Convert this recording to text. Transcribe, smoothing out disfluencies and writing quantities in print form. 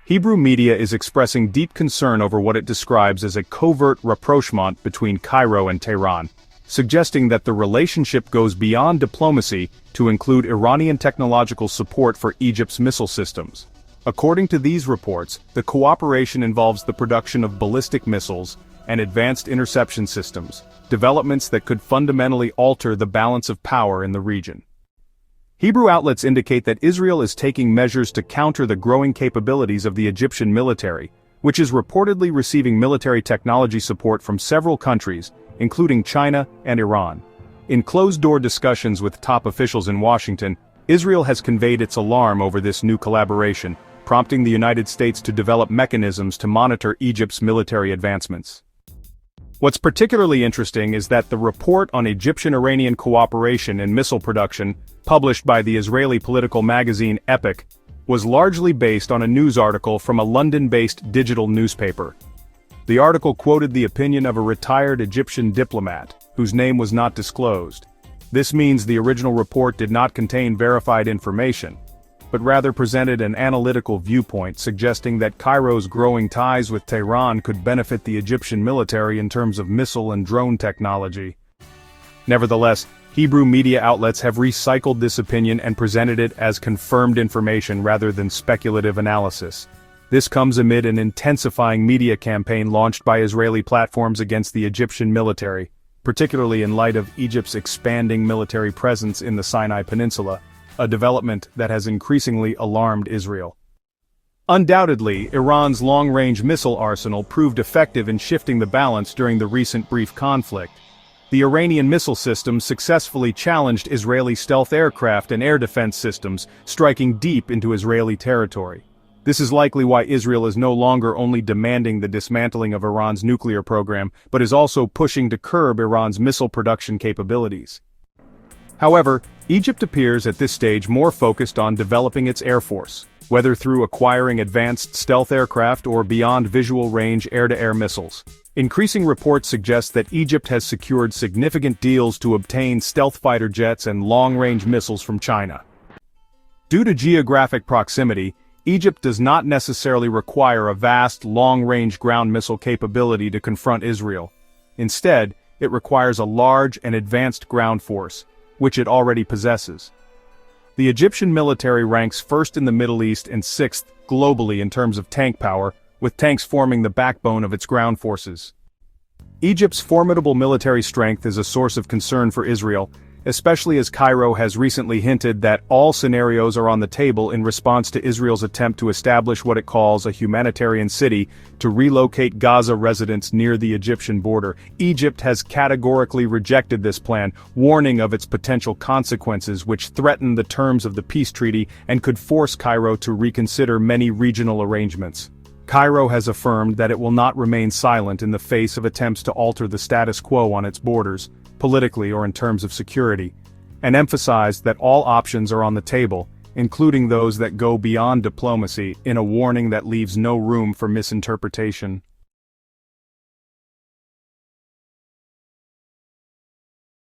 Hebrew media is expressing deep concern over what it describes as a covert rapprochement between Cairo and Tehran, suggesting that the relationship goes beyond diplomacy to include Iranian technological support for Egypt's missile systems. According to these reports, the cooperation involves the production of ballistic missiles and advanced interception systems, developments that could fundamentally alter the balance of power in the region. Hebrew outlets indicate that Israel is taking measures to counter the growing capabilities of the Egyptian military, which is reportedly receiving military technology support from several countries, including China and Iran. In closed-door discussions with top officials in Washington, Israel has conveyed its alarm over this new collaboration, prompting the United States to develop mechanisms to monitor Egypt's military advancements. What's particularly interesting is that the report on Egyptian-Iranian cooperation in missile production, published by the Israeli political magazine Epoch, was largely based on a news article from a London-based digital newspaper. The article quoted the opinion of a retired Egyptian diplomat, whose name was not disclosed. This means the original report did not contain verified information, but rather presented an analytical viewpoint suggesting that Cairo's growing ties with Tehran could benefit the Egyptian military in terms of missile and drone technology. Nevertheless, Hebrew media outlets have recycled this opinion and presented it as confirmed information rather than speculative analysis. This comes amid an intensifying media campaign launched by Israeli platforms against the Egyptian military, particularly in light of Egypt's expanding military presence in the Sinai Peninsula, a development that has increasingly alarmed Israel. Undoubtedly, Iran's long-range missile arsenal proved effective in shifting the balance during the recent brief conflict. The Iranian missile system successfully challenged Israeli stealth aircraft and air defense systems, striking deep into Israeli territory. This is likely why Israel is no longer only demanding the dismantling of Iran's nuclear program, but is also pushing to curb Iran's missile production capabilities. However, Egypt appears at this stage more focused on developing its air force, whether through acquiring advanced stealth aircraft or beyond visual-range air-to-air missiles. Increasing reports suggest that Egypt has secured significant deals to obtain stealth fighter jets and long-range missiles from China. Due to geographic proximity, Egypt does not necessarily require a vast, long-range ground missile capability to confront Israel. Instead, it requires a large and advanced ground force, which it already possesses. The Egyptian military ranks first in the Middle East and sixth globally in terms of tank power, with tanks forming the backbone of its ground forces. Egypt's formidable military strength is a source of concern for Israel, especially as Cairo has recently hinted that all scenarios are on the table in response to Israel's attempt to establish what it calls a humanitarian city to relocate Gaza residents near the Egyptian border. Egypt has categorically rejected this plan, warning of its potential consequences which threaten the terms of the peace treaty and could force Cairo to reconsider many regional arrangements. Cairo has affirmed that it will not remain silent in the face of attempts to alter the status quo on its borders, politically or in terms of security, and emphasized that all options are on the table, including those that go beyond diplomacy, in a warning that leaves no room for misinterpretation.